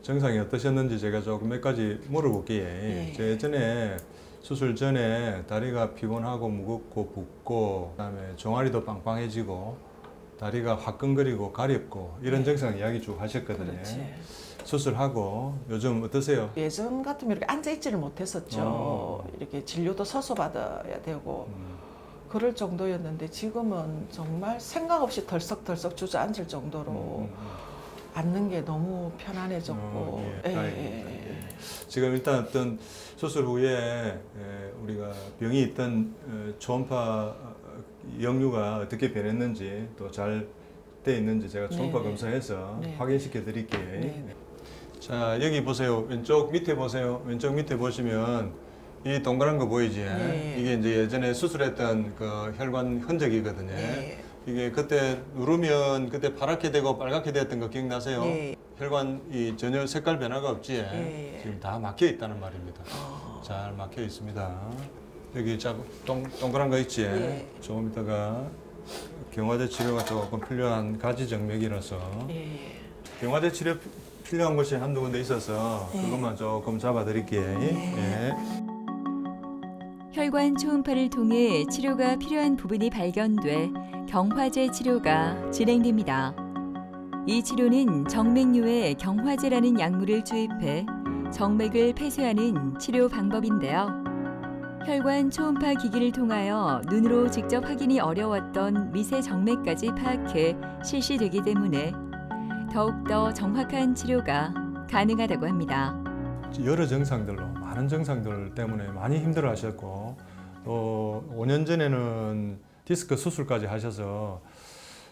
증상이 어떠셨는지 제가 조금 몇 가지 물어볼게요.
예.
제 예전에 수술 전에 다리가 피곤하고 무겁고 붓고 그다음에 종아리도 빵빵해지고 다리가 화끈거리고 가렵고 이런 증상 이야기 쭉 하셨거든요.
그렇지.
수술하고 요즘 어떠세요?
예전 같으면 이렇게 앉아있지를 못했었죠. 이렇게 진료도 서서 받아야 되고 그럴 정도였는데 지금은 정말 생각 없이 덜썩덜썩 주저앉을 정도로 앉는 게 너무 편안해졌고.
지금 일단 어떤 수술 후에 우리가 병이 있던 초음파 역류가 어떻게 변했는지 또 잘 돼 있는지 제가 초음파
네네.
검사해서
네.
확인시켜 드릴게요.
네네.
자, 여기 보세요. 왼쪽 밑에 보세요. 왼쪽 밑에 보시면 이 동그란 거 보이지?
네.
이게 이제 예전에 수술했던 그 혈관 흔적이거든요.
네.
이게 그때 누르면 그때 파랗게 되고 빨갛게 되었던 거 기억나세요?
네.
혈관이 전혀 색깔 변화가 없지?
네.
지금 다 막혀 있다는 말입니다. 잘 막혀 있습니다. 여기 동그란 거 있지?
네.
조금 있다가 경화제 치료가 조금 필요한 가지정맥이라서 경화제 치료 필요한 곳이 한두 군데 있어서 그것만 조금 잡아드릴게요. 예.
혈관 초음파를 통해 치료가 필요한 부분이 발견돼 경화제 치료가 진행됩니다. 이 치료는 정맥류에 경화제라는 약물을 주입해 정맥을 폐쇄하는 치료 방법인데요. 혈관 초음파 기기를 통하여 눈으로 직접 확인이 어려웠던 미세 정맥까지 파악해 실시되기 때문에 더욱더 정확한 치료가 가능하다고 합니다.
여러 증상들로 많은 증상들 때문에 많이 힘들어 하셨고 또 5년 전에는 디스크 수술까지 하셔서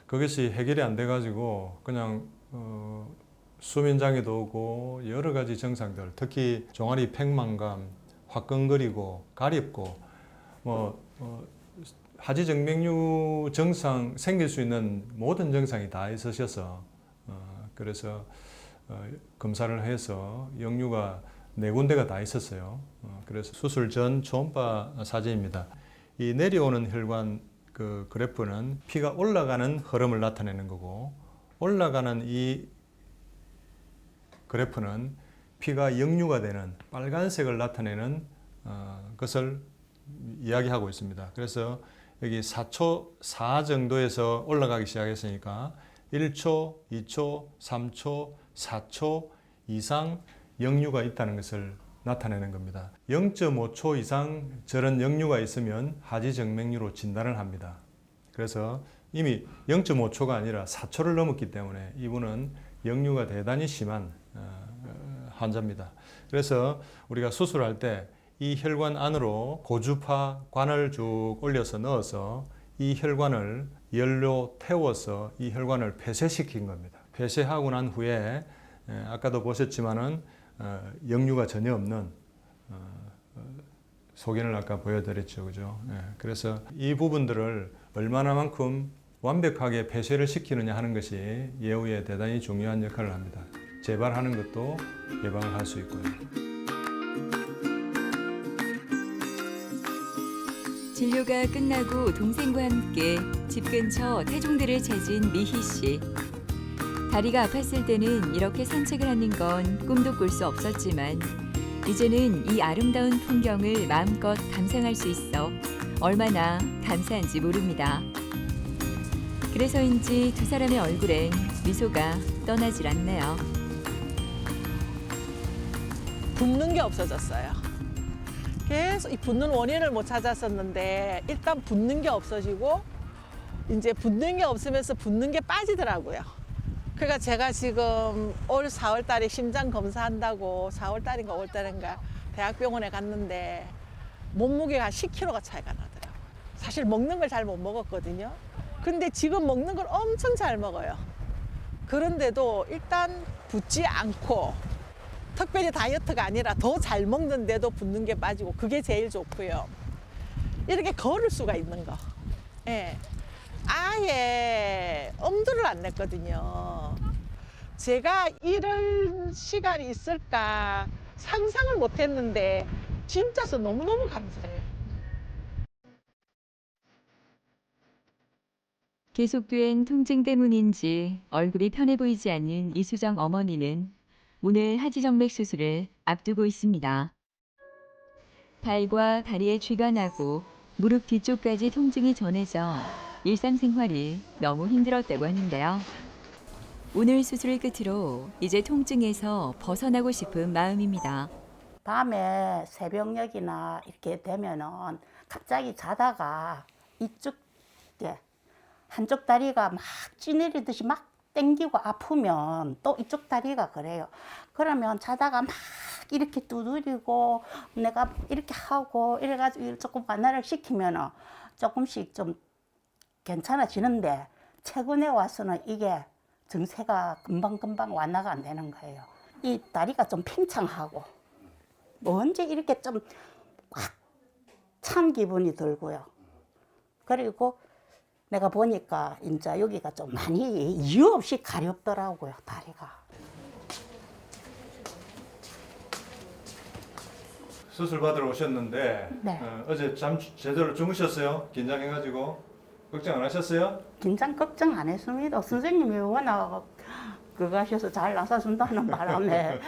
그것이 해결이 안 돼 가지고 그냥 수면장애도 오고 여러 가지 증상들 특히 종아리 팽만감 화끈거리고 가렵고 하지정맥류 증상 생길 수 있는 모든 증상이 다 있으셔서 그래서 검사를 해서 역류가 4군데가 다 있었어요. 그래서 수술 전 초음파 사진입니다. 이 내려오는 혈관 그 그래프는 피가 올라가는 흐름을 나타내는 거고 올라가는 이 그래프는 피가 역류가 되는 빨간색을 나타내는 것을 이야기하고 있습니다. 그래서 여기 4초 4 정도에서 올라가기 시작했으니까 1초, 2초, 3초, 4초 이상 역류가 있다는 것을 나타내는 겁니다. 0.5초 이상 저런 역류가 있으면 하지정맥류로 진단을 합니다. 그래서 이미 0.5초가 아니라 4초를 넘었기 때문에 이분은 역류가 대단히 심한 환자입니다. 그래서 우리가 수술할 때 이 혈관 안으로 고주파 관을 쭉 올려서 넣어서 이 혈관을 열로 태워서 이 혈관을 폐쇄시킨 겁니다. 폐쇄하고 난 후에 아까도 보셨지만은 역류가 전혀 없는 소견을 아까 보여드렸죠, 그죠? 그래서 이 부분들을 얼마나만큼 완벽하게 폐쇄를 시키느냐 하는 것이 예후에 대단히 중요한 역할을 합니다. 재발하는 것도 예방을 할 수 있고요.
진료가 끝나고 동생과 함께 집 근처 태종대를 찾은 미희 씨. 다리가 아팠을 때는 이렇게 산책을 하는 건 꿈도 꿀 수 없었지만 이제는 이 아름다운 풍경을 마음껏 감상할 수 있어 얼마나 감사한지 모릅니다. 그래서인지 두 사람의 얼굴엔 미소가 떠나질 않네요.
붓는 게 없어졌어요. 계속 이 붓는 원인을 못 찾았었는데 일단 붓는 게 없어지고 이제 붓는 게 없으면서 붓는 게 빠지더라고요. 그러니까 제가 지금 올 4월 달에 심장 검사한다고 4월 달인가 5월 달인가 대학병원에 갔는데 몸무게가 한 10kg가 차이가 나더라고요. 사실 먹는 걸 잘 못 먹었거든요. 근데 지금 먹는 걸 엄청 잘 먹어요. 그런데도 일단 붓지 않고 특별히 다이어트가 아니라 더 잘 먹는데도 붓는 게 빠지고 그게 제일 좋고요. 이렇게 걸을 수가 있는 거. 예. 아예 엄두를 안 냈거든요. 제가 이런 시간이 있을까 상상을 못 했는데 진짜서 너무너무 감사해요.
계속된 통증 때문인지 얼굴이 편해 보이지 않는 이수정 어머니는 오늘 하지정맥 수술을 앞두고 있습니다. 발과 다리에 쥐가 나고 무릎 뒤쪽까지 통증이 전해져 일상생활이 너무 힘들었다고 하는데요. 오늘 수술을 끝으로 이제 통증에서 벗어나고 싶은 마음입니다.
밤에 새벽녘이나 이렇게 되면은 갑자기 자다가 이쪽에 한쪽 다리가 막 찌내리듯이 막 땡기고 아프면 또 이쪽 다리가 그래요. 그러면 자다가 막 이렇게 두드리고 내가 이렇게 하고 이래가지고 조금 완화를 시키면은 조금씩 좀 괜찮아지는데 최근에 와서는 이게 증세가 금방금방 완화가 안 되는 거예요. 이 다리가 좀 팽창하고 언제 이렇게 좀 꽉 찬 기분이 들고요. 그리고 내가 보니까 이제 여기가 좀 많이 이유 없이 가렵더라고요, 다리가.
수술 받으러 오셨는데
네.
어제 잠 제대로 주무셨어요? 긴장해가지고 걱정 안 하셨어요?
긴장 걱정 안 했습니다. 선생님이 워낙 그거 하셔서 잘 나서준다는 바람에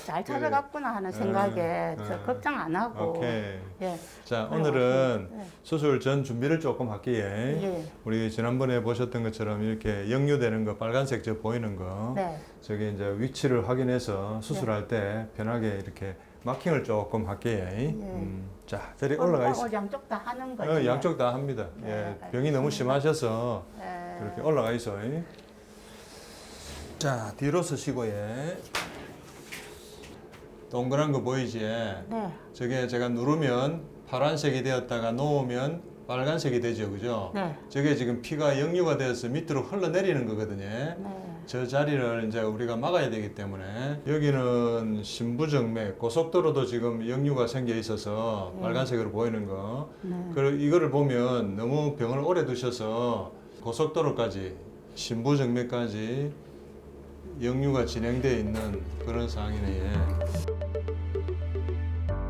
잘 찾아갔구나 하는 생각에 저 걱정 안 하고.
오케이.
예.
자,
그래
오늘은
왔습니다. 예.
수술 전 준비를 조금 할게요.
예.
우리 지난번에 보셨던 것처럼 이렇게 역류되는 거 빨간색 저 보이는 거
네.
저기 이제 위치를 확인해서 수술할 때 편하게 이렇게 마킹을 조금 할게요. 자, 저리 올라가 있어.
양쪽 다 하는 거죠.
양쪽 다 합니다.
네,
예, 병이 너무 심하셔서
네.
이렇게 올라가 있어. 자, 뒤로 서시고 예. 동그란 거 보이지?
네.
저게 제가 누르면 파란색이 되었다가 놓으면 빨간색이 되죠, 그죠?
네.
저게 지금 피가 역류가 되어서 밑으로 흘러내리는 거거든요.
네.
저 자리를 이제 우리가 막아야 되기 때문에 여기는 신부정맥, 고속도로도 지금 역류가 생겨 있어서 빨간색으로 보이는 거. 이거를 보면 너무 병을 오래 두셔서 고속도로까지 신부정맥까지 역류가 진행되어 있는 그런 상황이네요.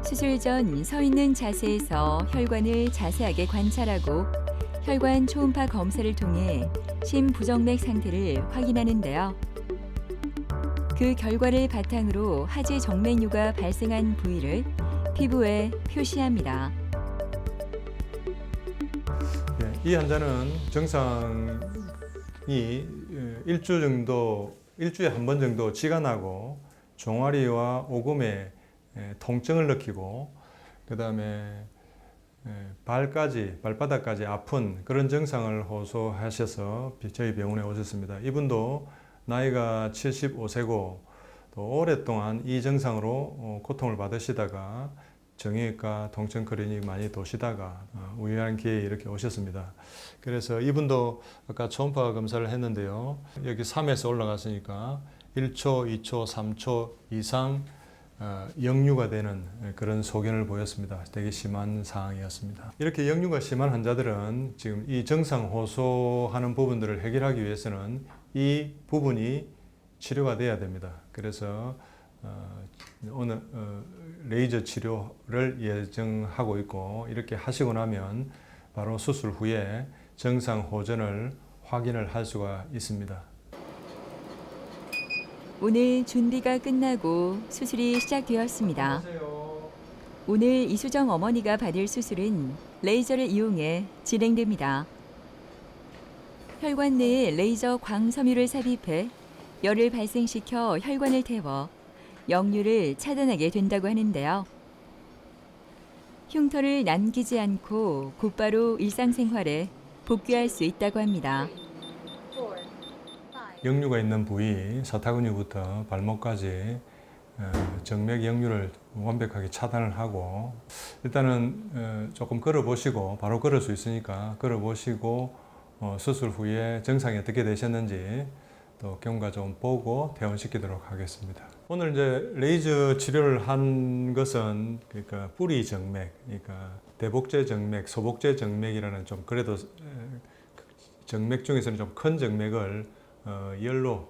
수술 전 서 있는 자세에서 혈관을 자세하게 관찰하고 혈관 초음파 검사를 통해 심부정맥 상태를 확인하는데요. 그 결과를 바탕으로 하지 정맥류가 발생한 부위를 피부에 표시합니다.
이 환자는 증상이 일주에 한 번 정도 쥐가 나고 종아리와 오금에 통증을 느끼고 그 다음에 발바닥까지 아픈 그런 증상을 호소하셔서 저희 병원에 오셨습니다. 이분도 나이가 75세고 또 오랫동안 이 증상으로 고통을 받으시다가 정형외과 통증 클리닉 많이 도시다가 우연한 기회에 이렇게 오셨습니다. 그래서 이분도 아까 초음파 검사를 했는데요. 여기 3에서 올라갔으니까 1초, 2초, 3초 이상 역류가 되는 그런 소견을 보였습니다. 되게 심한 상황이었습니다. 이렇게 역류가 심한 환자들은 지금 이 증상 호소하는 부분들을 해결하기 위해서는 이 부분이 치료가 돼야 됩니다. 그래서 오늘 레이저 치료를 예정하고 있고 이렇게 하시고 나면 바로 수술 후에 정상 호전을 확인을 할 수가 있습니다.
오늘 준비가 끝나고 수술이 시작되었습니다. 오늘 이수정 어머니가 받을 수술은 레이저를 이용해 진행됩니다. 혈관 내에 레이저 광섬유를 삽입해 열을 발생시켜 혈관을 태워 역류를 차단하게 된다고 하는데요. 흉터를 남기지 않고 곧바로 일상생활에 복귀할 수 있다고 합니다.
역류가 있는 부위, 사타구니부터 발목까지 정맥 역류를 완벽하게 차단을 하고 일단은 조금 걸어보시고 바로 걸을 수 있으니까 걸어보시고 수술 후에 정상이 어떻게 되셨는지 또 경과 좀 보고 퇴원시키도록 하겠습니다. 오늘 이제 레이저 치료를 한 것은 그러니까 뿌리 정맥, 그러니까 대복제 정맥, 소복제 정맥이라는 좀 그래도 정맥 중에서는 좀 큰 정맥을 열로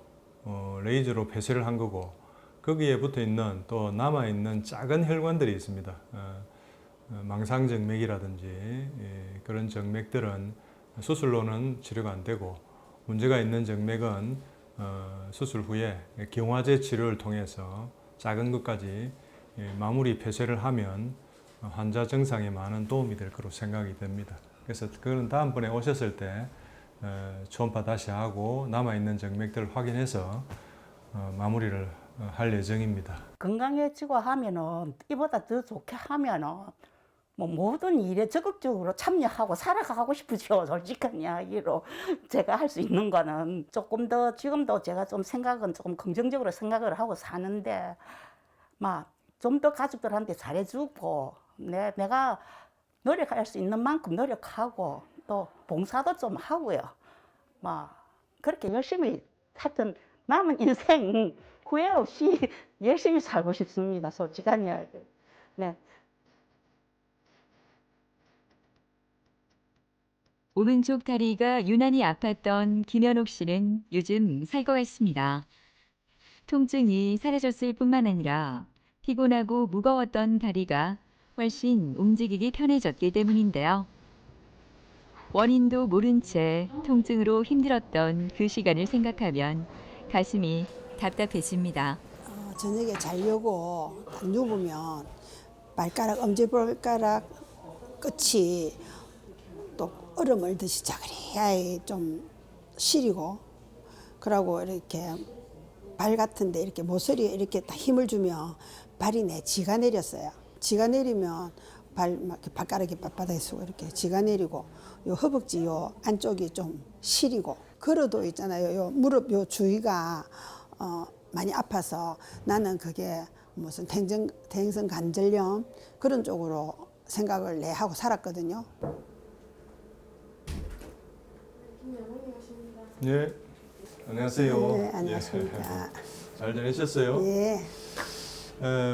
레이저로 폐쇄를 한 거고 거기에 붙어 있는 또 남아 있는 작은 혈관들이 있습니다. 망상정맥이라든지 그런 정맥들은 수술로는 치료가 안 되고 문제가 있는 정맥은 수술 후에 경화제 치료를 통해서 작은 것까지 마무리 폐쇄를 하면 환자 정상에 많은 도움이 될 거로 생각이 됩니다. 그래서 그건 다음번에 오셨을 때 초음파 다시 하고 남아있는 정맥들을 확인해서 마무리를 할 예정입니다.
건강해지고 하면은 이보다 더 좋게 하면은 뭐 모든 일에 적극적으로 참여하고 살아가고 싶으죠. 솔직한 이야기로 제가 할 수 있는 거는 조금 더 지금도 제가 좀 생각은 조금 긍정적으로 생각을 하고 사는데 막 좀 더 가족들한테 잘해주고 내가 노력할 수 있는 만큼 노력하고 또 봉사도 좀 하고요. 막 그렇게 열심히 하여튼 남은 인생 후회 없이 열심히 살고 싶습니다. 솔직한 이야기. 네.
오른쪽 다리가 유난히 아팠던 김현옥 씨는 요즘 살 것 같습니다. 통증이 사라졌을 뿐만 아니라 피곤하고 무거웠던 다리가 훨씬 움직이기 편해졌기 때문인데요. 원인도 모른 채 통증으로 힘들었던 그 시간을 생각하면 가슴이 답답해집니다.
저녁에 자려고 딱 누우면 발가락, 엄지발가락 끝이 또 얼음을 듯이 자그리하게 좀 시리고 그러고 이렇게 발 같은데 이렇게 모서리에 이렇게 딱 힘을 주면 발이 내 지가 내렸어요. 지가 내리면 발가락이 빳빳하게 쓰고 이렇게 지가 내리고 요 허벅지 요 안쪽이 좀 시리고 걸어도 있잖아요. 요 무릎 요 주위가 많이 아파서 나는 그게 무슨 대행성 관절염 그런 쪽으로 생각을 하고 살았거든요.
네, 안녕하세요.
네, 안녕하십니까.
잘 지내셨어요?
예.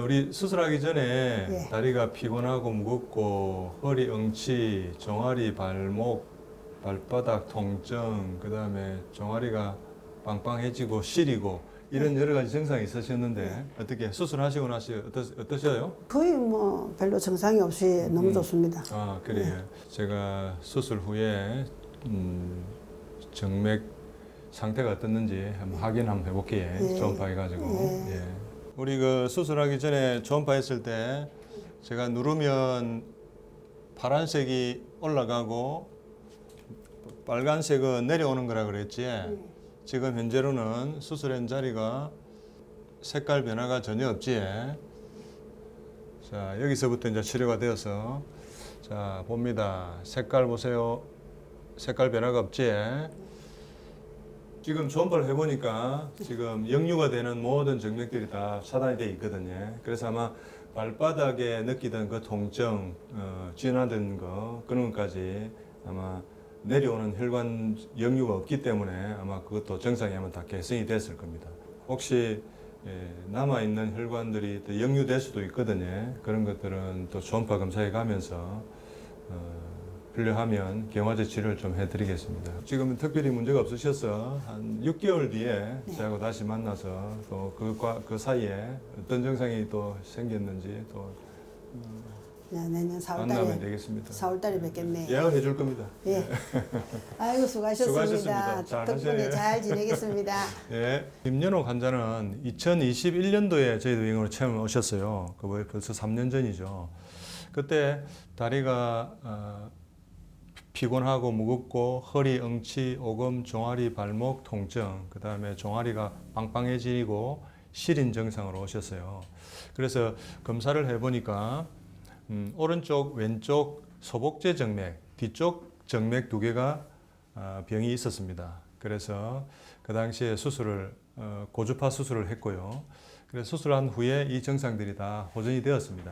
우리 수술하기 전에
예.
다리가 피곤하고 무겁고 허리 엉치, 종아리, 발목, 발바닥 통증, 그 다음에 종아리가 빵빵해지고 시리고 이런 여러 가지 증상이 있으셨는데 어떻게 수술하시고 나서 어떠셔요?
거의 뭐 별로 증상이 없이 너무 좋습니다.
아, 그래요. 제가 수술 후에 정맥 상태가 어떻는지 한번 확인 한번 해볼게요.
예.
초음파 해가지고.
예.
예. 우리 그 수술하기 전에 초음파 했을 때 제가 누르면 파란색이 올라가고 빨간색은 내려오는 거라 그랬지. 지금 현재로는 수술한 자리가 색깔 변화가 전혀 없지. 자, 여기서부터 이제 치료가 되어서 자, 봅니다. 색깔 보세요. 색깔 변화가 없지. 지금 초음파를 해보니까 지금 역류가 되는 모든 정맥들이 다 차단이 되어 있거든요. 그래서 아마 발바닥에 느끼던 그 통증, 진화된 거 그런 것까지 아마 내려오는 혈관 역류가 없기 때문에 아마 그것도 정상이 아마 다 개선이 됐을 겁니다. 혹시 남아있는 혈관들이 또 역류될 수도 있거든요. 그런 것들은 또 초음파 검사해 가면서 필요하면 경화제 치료를 좀 해드리겠습니다. 지금은 특별히 문제가 없으셔서 한 6개월 뒤에 저하고 다시 만나서 또 그 사이에 어떤 증상이 또 생겼는지 또
내년 4월
만나면
달에
되겠습니다.
4월 달에 뵙겠네요.
예약해 줄 겁니다.
예. 아이고 수고하셨습니다.
수고하셨습니다. 잘
덕분에
하세요.
잘 지내겠습니다.
예. 김연옥 환자는 2021년도에 저희 병원으로 처음 오셨어요. 그거 벌써 3년 전이죠. 그때 다리가 피곤하고 무겁고 허리, 엉치, 오금, 종아리, 발목 통증, 그 다음에 종아리가 빵빵해지고 시린 증상으로 오셨어요. 그래서 검사를 해보니까 오른쪽, 왼쪽 소복제 정맥, 뒤쪽 정맥 두 개가 병이 있었습니다. 그래서 그 당시에 수술을 고주파 수술을 했고요. 그래서 수술한 후에 이 증상들이 다 호전이 되었습니다.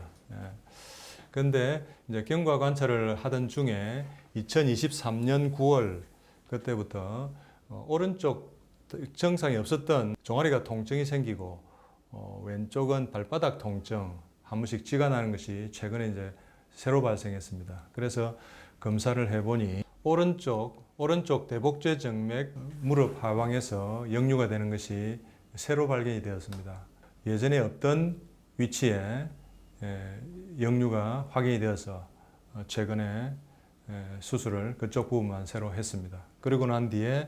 그런데 이제 경과 관찰을 하던 중에 2023년 9월 그때부터 오른쪽 증상이 없었던 종아리가 통증이 생기고 왼쪽은 발바닥 통증 한 번씩 쥐가 나는 것이 최근에 이제 새로 발생했습니다. 그래서 검사를 해보니 오른쪽 대복제 정맥 무릎 하방에서 역류가 되는 것이 새로 발견이 되었습니다. 예전에 없던 위치에 역류가 확인이 되어서 최근에 수술을 그쪽 부분만 새로 했습니다. 그리고 난 뒤에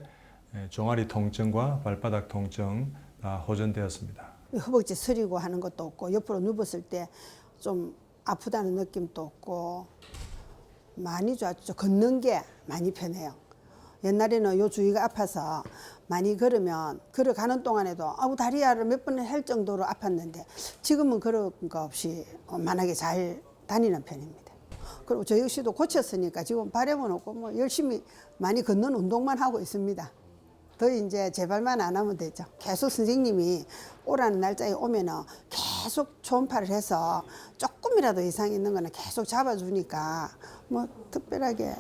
종아리 통증과 발바닥 통증 다 호전되었습니다.
허벅지 서리고 하는 것도 없고 옆으로 누웠을 때 좀 아프다는 느낌도 없고 많이 좋아졌죠. 걷는 게 많이 편해요. 옛날에는 요 주위가 아파서 많이 걸으면 걸어가는 동안에도 다리야를 몇 번 할 정도로 아팠는데 지금은 그런 거 없이 만하게 잘 다니는 편입니다. 그리고 저 역시도 고쳤으니까 지금 바람은 없고 뭐 열심히 많이 걷는 운동만 하고 있습니다. 더 이제 제발만 안 하면 되죠. 계속 선생님이 오라는 날짜에 오면은 계속 초음파를 해서 조금이라도 이상 있는 거는 계속 잡아주니까 뭐 특별하게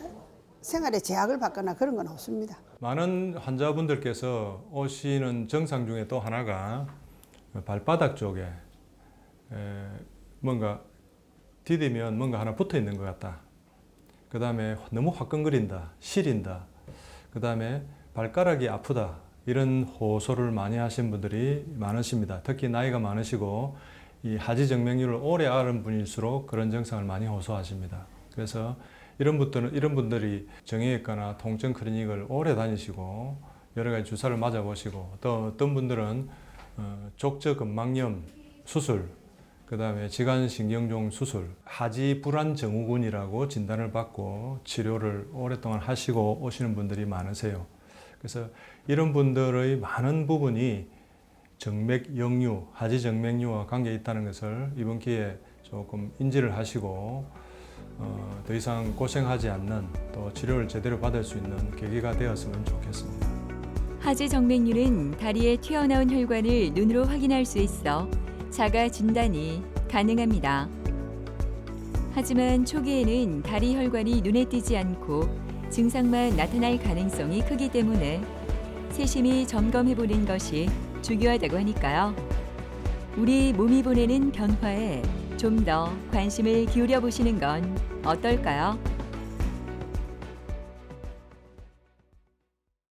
생활에 제약을 받거나 그런 건 없습니다.
많은 환자분들께서 오시는 증상 중에 또 하나가 발바닥 쪽에 뭔가 디디면 뭔가 하나 붙어 있는 것 같다. 그 다음에 너무 화끈거린다, 시린다. 그 다음에 발가락이 아프다. 이런 호소를 많이 하신 분들이 많으십니다. 특히 나이가 많으시고 이 하지 정맥류를 오래 앓은 분일수록 그런 증상을 많이 호소하십니다. 그래서 이런 분들이 정형외과나 통증 클리닉을 오래 다니시고 여러 가지 주사를 맞아보시고 또 어떤 분들은 족저근막염 수술, 그 다음에 지간신경종 수술, 하지 불안 증후군이라고 진단을 받고 치료를 오랫동안 하시고 오시는 분들이 많으세요. 그래서 이런 분들의 많은 부분이 정맥 역류, 하지 정맥류와 관계 있다는 것을 이번 기회에 조금 인지를 하시고 더 이상 고생하지 않는 또 치료를 제대로 받을 수 있는 계기가 되었으면 좋겠습니다.
하지 정맥류는 다리에 튀어나온 혈관을 눈으로 확인할 수 있어 자가 진단이 가능합니다. 하지만 초기에는 다리 혈관이 눈에 띄지 않고 증상만 나타날 가능성이 크기 때문에 세심히 점검해보는 것이 중요하다고 하니까요. 우리 몸이 보내는 변화에 좀 더 관심을 기울여 보시는 건 어떨까요?